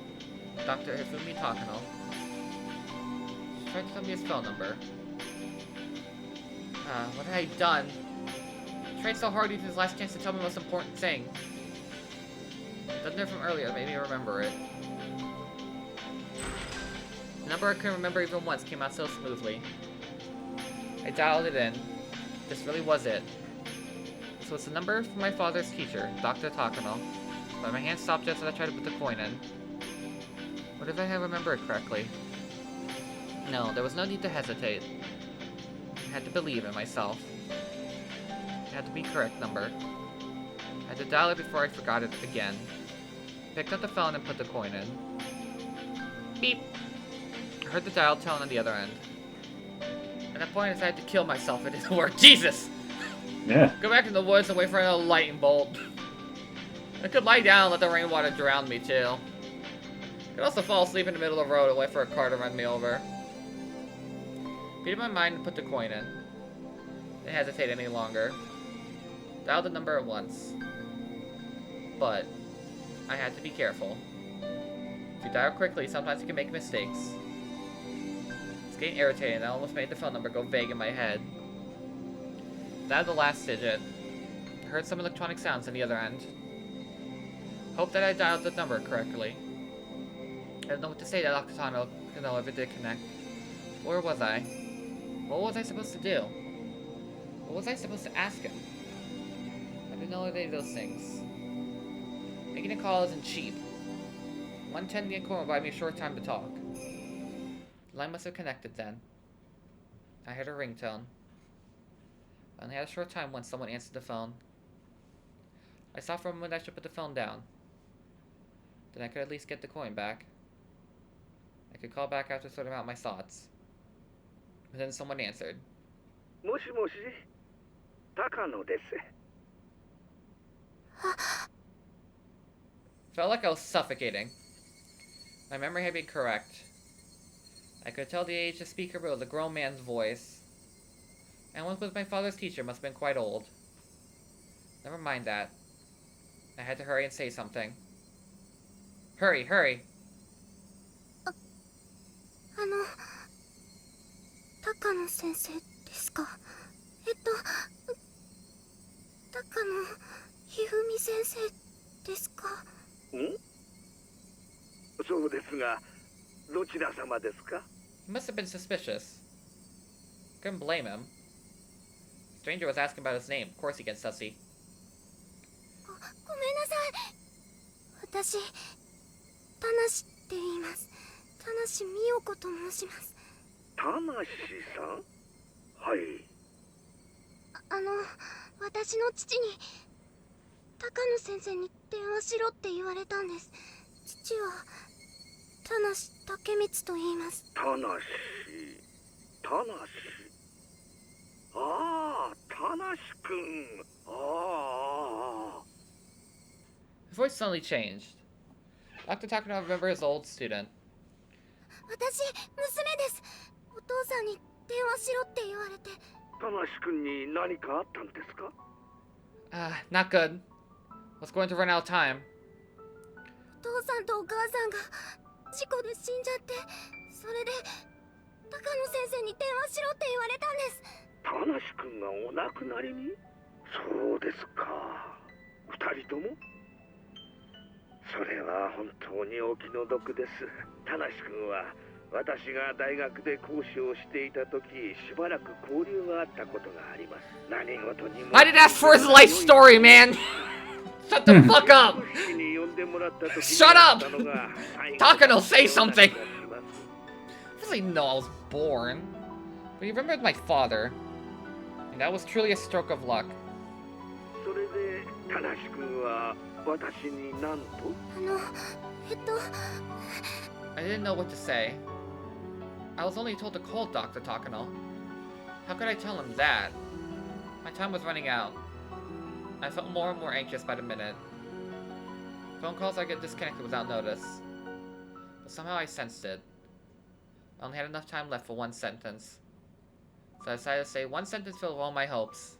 Dr. Hifumi Takano. He tried to tell me his phone number. What had I done? He tried so hard to use his last chance to tell me the most important thing. The thunder from earlier made me remember it. The number I couldn't remember even once came out so smoothly. I dialed it in. This really was it. So it's the number from my father's teacher, Dr. Takano. But my hand stopped just as I tried to put the coin in. What if I remember it correctly? No, there was no need to hesitate. I had to believe in myself. It had to be correct number. I had to dial it before I forgot it again. Picked up the phone and put the coin in. Beep! I heard the dial tone on the other end. At that point, I decided to kill myself. It didn't work. Jesus! Yeah. Go back in the woods and wait for another lightning bolt. I could lie down and let the rainwater drown me, too. I could also fall asleep in the middle of the road and wait for a car to run me over. Made up my mind and put the coin in. Didn't hesitate any longer. Dialed the number at once. But I had to be careful. If you dial quickly, sometimes you can make mistakes. It's getting irritating, and I almost made the phone number go vague in my head. Dialed the last digit. I heard some electronic sounds on the other end. Hope that I dialed the number correctly. I don't know what to say to Dr. Tano to know if it did connect. Where was I? What was I supposed to do? What was I supposed to ask him? I didn't know any of those things. Making a call isn't cheap. 110 yen coin will buy me a short time to talk. The line must have connected then. I heard a ringtone. I only had a short time once someone answered the phone. I saw for a moment I should put the phone down. Then I could at least get the coin back. I could call back after sorting out my thoughts. And then someone answered. もしもし、高野です。 Felt like I was suffocating. My memory had been correct. I could tell the age the speaker was a grown man's voice. And one was my father's teacher, must have been quite old. Never mind that. I had to hurry and say something. Hurry, hurry! 高野先生ですか？高野ひふみ先生ですか？ん？そうですが、どちら様ですか？ He must have been suspicious. Couldn't blame him. The stranger was asking about his name. Of course he gets sussy. ごめんなさい。私、田無って言います。田無美代子と申します。田無さん？はい。私の父に高野先生に電話しろって言われたんです。父は田無武光と言います。田無。ああ、田無くん。ああ。His voice suddenly changed. Dr. Takano remembered his old student. 私、娘です。お父さんに電話しろって言われて。田無くんに何かあったんですか？ Not good. Was going to run out of time. お父さんとお母さんが事故で死んじゃって、それで高野先生に電話しろって言われたんです。田無くんがお亡くなりに？そうですか。二人とも？それは本当にお気の毒です。田無くんは私が大学で講師をしていた時、しばらく交流があったことがあります。何事にも I didn't ask for his life story, man! Shut the fuck up! Shut up! Takano, say something! Obviously, no, I was born. But he remembered my father. And that was truly a stroke of luck. それで、田無くんは私に何と？I didn't know what to say. I was only told to call Dr. Takano. How could I tell him that? My time was running out. I felt more and more anxious by the minute. Phone calls I get disconnected without notice. But somehow I sensed it. I only had enough time left for one sentence. So I decided to say one sentence filled with all my hopes.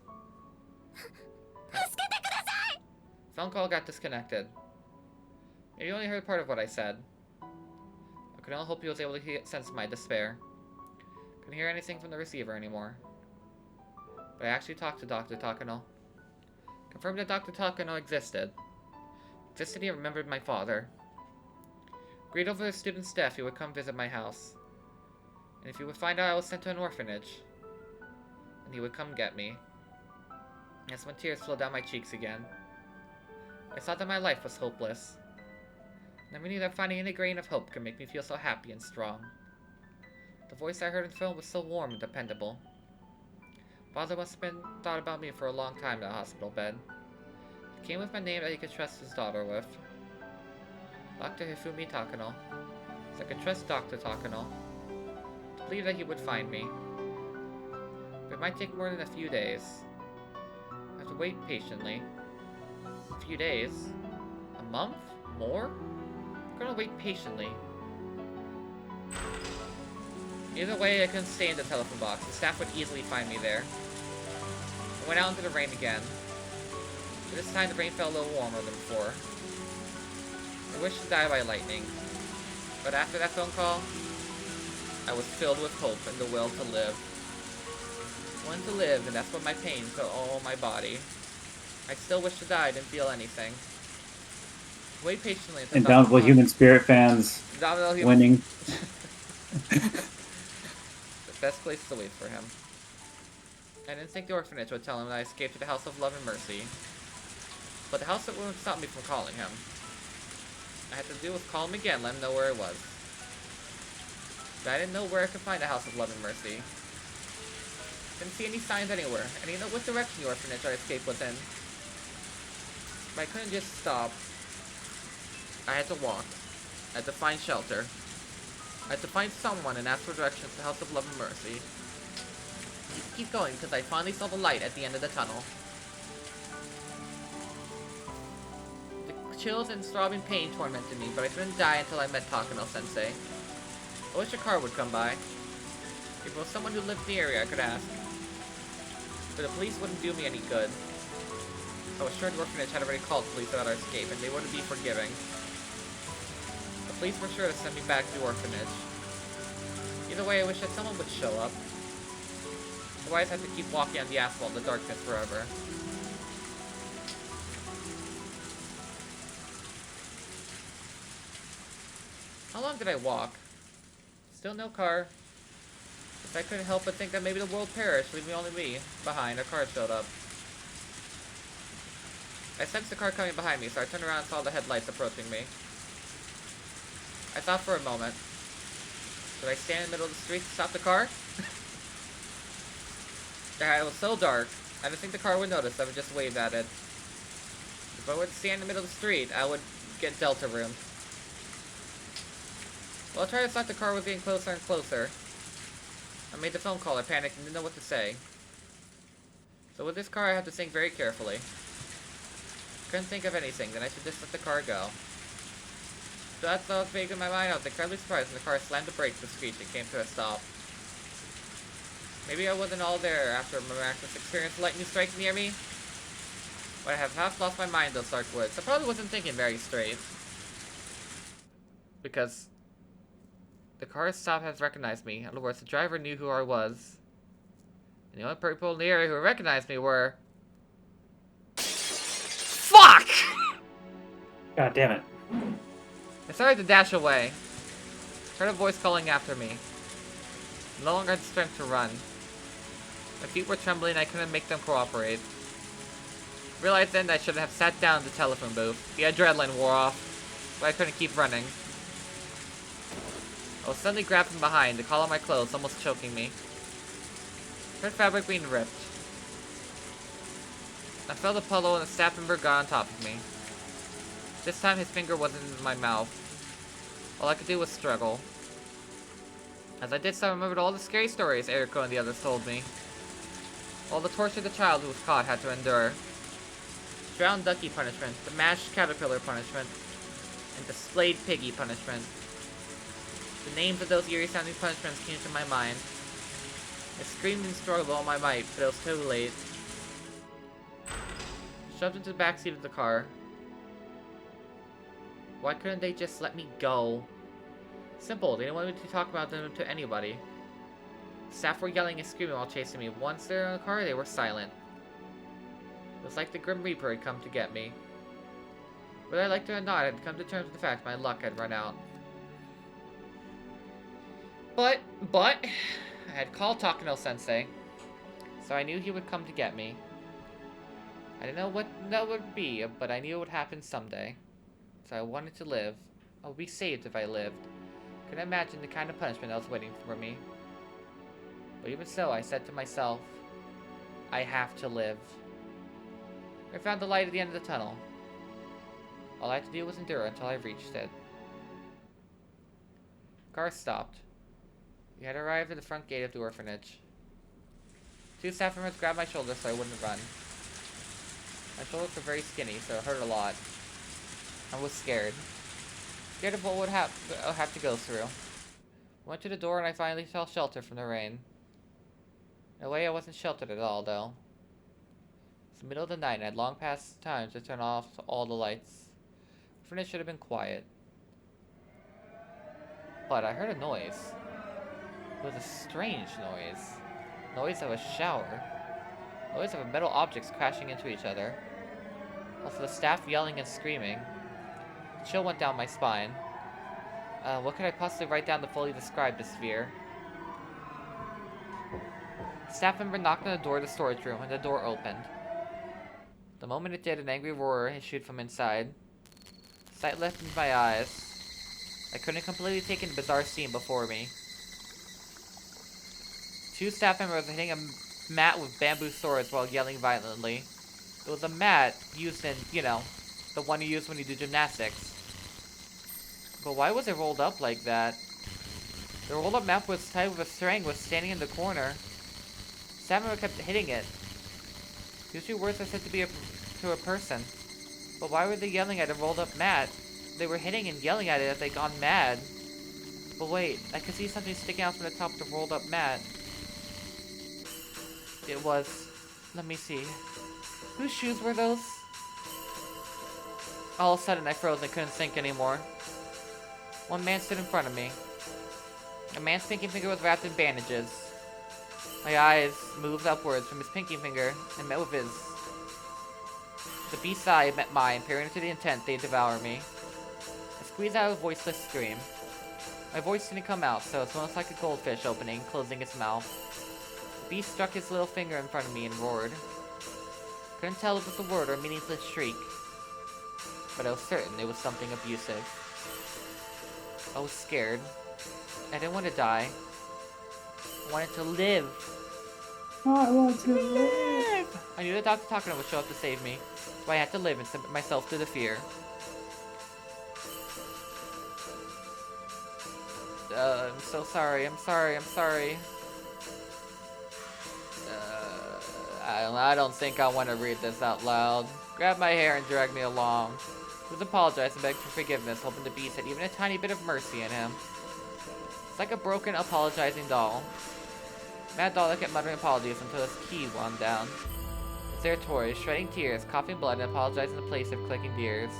Phone call got disconnected. Maybe you only heard part of what I said. I could only hope he was able to sense my despair. Couldn't hear anything from the receiver anymore. But I actually talked to Dr. Takano. Confirmed that Dr. Takano existed. Existed, he remembered my father. Agreed over his student's death he would come visit my house. And if he would find out I was sent to an orphanage, then he would come get me. That's when tears flowed down my cheeks again. I thought that my life was hopeless. Never knew that finding any grain of hope could make me feel so happy and strong. The voice I heard in film was so warm and dependable. Father must have thought about me for a long time in a hospital bed. He came with my name that he could trust his daughter with. Dr. Hifumi Takano. So I could trust Dr. Takano. To believe that he would find me. But it might take more than a few days. I have to wait patiently. A few days? A month? More? I'm gonna wait patiently. Either way, I couldn't stay in the telephone box. The staff would easily find me there. I went out into the rain again. But this time the rain felt a little warmer than before. I wished to die by lightning. But after that phone call, I was filled with hope and the will to live. I wanted to live, and that's what my pain felt all my body. I still wish to die, didn't feel anything. Wait patiently until Indomitable Human Spirit fans winning. The best place to wait for him. I didn't think the orphanage would tell him that I escaped to the House of Love and Mercy. But the house wouldn't stop me from calling him. I had to do was call him again, let him know where it was. But I didn't know where I could find the House of Love and Mercy. Didn't see any signs anywhere. I didn't know what direction the orphanage I escaped was in. But I couldn't just stop. I had to walk. I had to find shelter. I had to find someone and ask for directions to the House of Love and Mercy. Keep going, because I finally saw the light at the end of the tunnel. The chills and throbbing pain tormented me, but I couldn't die until I met Takano-sensei. I wish a car would come by. If it was someone who lived in the area, I could ask. But the police wouldn't do me any good. I was sure the orphanage had already called police about our escape, and they wouldn't be forgiving. The police were sure to send me back to the orphanage. Either way, I wish that someone would show up. Otherwise, I have to keep walking on the asphalt in the darkness forever. How long did I walk? Still no car. Guess I couldn't help but think that maybe the world perished, leaving only me behind. A car showed up. I sensed the car coming behind me, so I turned around and saw the headlights approaching me. I thought for a moment. Should I stand in the middle of the street to stop the car? It was so dark, I didn't think the car would notice. I would just wave at it. If I were to stand in the middle of the street, I would get Delta roomed. Well, I tried to stop the car was getting closer and closer. I made the phone call, I panicked and didn't know what to say. So with this car, I have to think very carefully. Couldn't think of anything, then I should just let the car go. So that's all vague in my mind. I was incredibly surprised when the car slammed the brakes with a screech and came to a stop. Maybe I wasn't all there after a miraculous experience lightning striking near me. But I have half lost my mind those dark woods. I probably wasn't thinking very straight. Because the car's stop has recognized me. In other words, the driver knew who I was. And the only people in the area who recognized me were... Fuck! God damn it. I started to dash away. I heard a voice calling after me. I no longer had the strength to run. My feet were trembling and I couldn't make them cooperate. I realized then that I should have sat down in the telephone booth. The adrenaline wore off, but I couldn't keep running. I was suddenly grabbed from behind, the collar of my clothes almost choking me. I heard fabric being ripped. I felt a pillow and the staff member got on top of me. This time his finger wasn't in my mouth. All I could do was struggle. As I did so, I remembered all the scary stories Eriko and the others told me. All the torture the child who was caught had to endure. Drowned ducky punishment, the mashed caterpillar punishment, and the splayed piggy punishment. The names of those eerie sounding punishments came to my mind. I screamed and struggled all my might, but it was too late. Shoved into the backseat of the car. Why couldn't they just let me go? Simple, they didn't want me to talk about them to anybody. Staff were yelling and screaming while chasing me. Once they were in the car, they were silent. It was like the Grim Reaper had come to get me. Whether I liked it or not, I had come to terms with the fact my luck had run out. But, I had called Takano-sensei, so I knew he would come to get me. I didn't know what that would be, but I knew it would happen someday. So I wanted to live. I would be saved if I lived. Couldn't imagine the kind of punishment that was waiting for me. But even so, I said to myself, I have to live. I found the light at the end of the tunnel. All I had to do was endure until I reached it. Car stopped. We had arrived at the front gate of the orphanage. Two staff members grabbed my shoulders so I wouldn't run. My shoulders were very skinny, so it hurt a lot. I was scared. Scared of what would have to go through. I went to the door and I finally felt shelter from the rain. In a way, I wasn't sheltered at all, though. It's the middle of the night and I had long past time to turn off all the lights. The furnace should have been quiet. But I heard a noise. It was a strange noise. Noise of a shower. Noise of metal objects crashing into each other. Also the staff yelling and screaming. A chill went down my spine. What could I possibly write down to fully describe this fear? A staff member knocked on the door of the storage room and the door opened. The moment it did, an angry roar issued from inside. Sight left in my eyes. I couldn't completely take in the bizarre scene before me. Two staff members were hitting a mat with bamboo swords while yelling violently. It was a mat used in, you know, the one you use when you do gymnastics. But why was it rolled up like that? The rolled up mat was tied with a string was standing in the corner. Staff member kept hitting it. Usually words are said to be to a person. But why were they yelling at a rolled up mat? They were hitting and yelling at it as they gone mad. But wait, I could see something sticking out from the top of the rolled up mat. It was... Let me see. Whose shoes were those? All of a sudden I froze and couldn't think anymore. One man stood in front of me. A man's pinky finger was wrapped in bandages. My eyes moved upwards from his pinky finger and met with his. The beast's eye met mine, peering into the intent they'd devour me. I squeezed out a voiceless scream. My voice didn't come out, so it's almost like a goldfish opening, closing its mouth. The beast struck his little finger in front of me and roared. Couldn't tell if it was a word or a meaningless shriek, but I was certain it was something abusive. I was scared. I didn't want to die. I wanted to live. I want to live. I knew that Dr. Takano would show up to save me, so I had to live and submit myself to the fear. I'm so sorry. I'm sorry. I don't think I want to read this out loud. Grabbed my hair and dragged me along. He was apologized and begged for forgiveness, hoping the beast had even a tiny bit of mercy in him. It's like a broken, apologizing doll. Mad doll that kept muttering apologies until his key wound down. It's their toys, shredding tears, coughing blood, and apologizing in the place of clicking gears.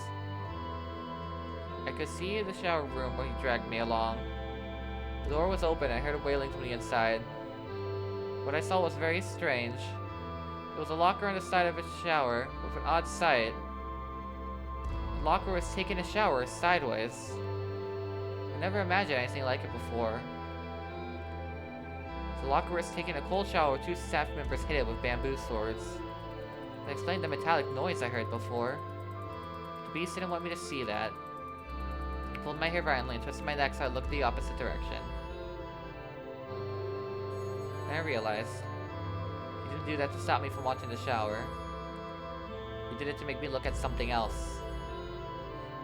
I could see the shower room where he dragged me along. The door was open and I heard a wailing from the inside. What I saw was very strange. It was a locker on the side of a shower, with an odd sight. The locker was taking a shower sideways. I never imagined anything like it before. The locker was taking a cold shower with two staff members hit it with bamboo swords. That explained the metallic noise I heard before. The beast didn't want me to see that. I pulled my hair violently and twisted my neck so I looked the opposite direction. And I realized he didn't do that to stop me from watching the shower. He did it to make me look at something else.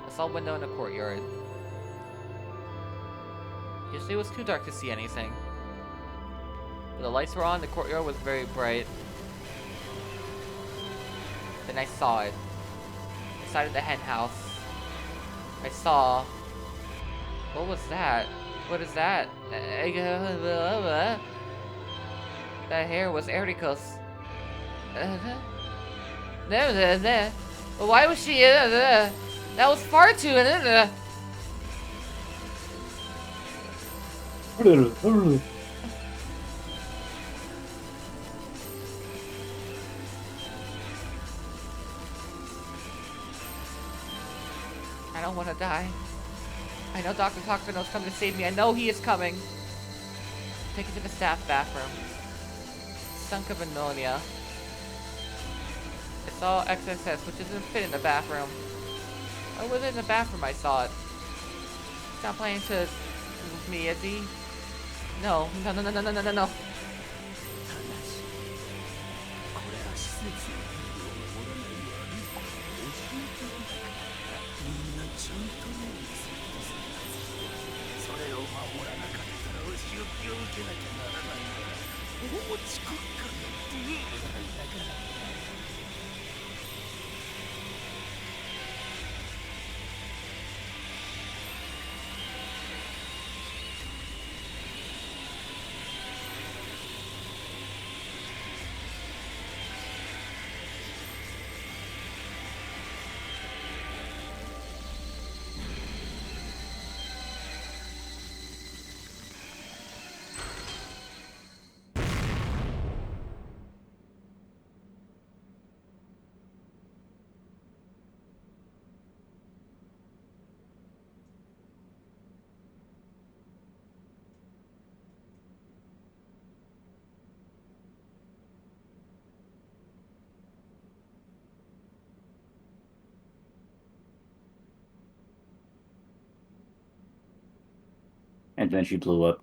I saw a window in the courtyard. Usually it was too dark to see anything. When the lights were on, the courtyard was very bright. Then I saw it. Inside of the hen house. I saw... What was that? What is that? That hair was Eriko's. Why was she... That was far too... I don't want to die. I know Dr. Takano's coming to save me. I know he is coming. Take it to the staff bathroom. Stunk of ammonia. I saw XSS, which doesn't fit in the bathroom. Why was it in the bathroom? I saw it. He's not planning to with me, is he? No. No. And then she blew up.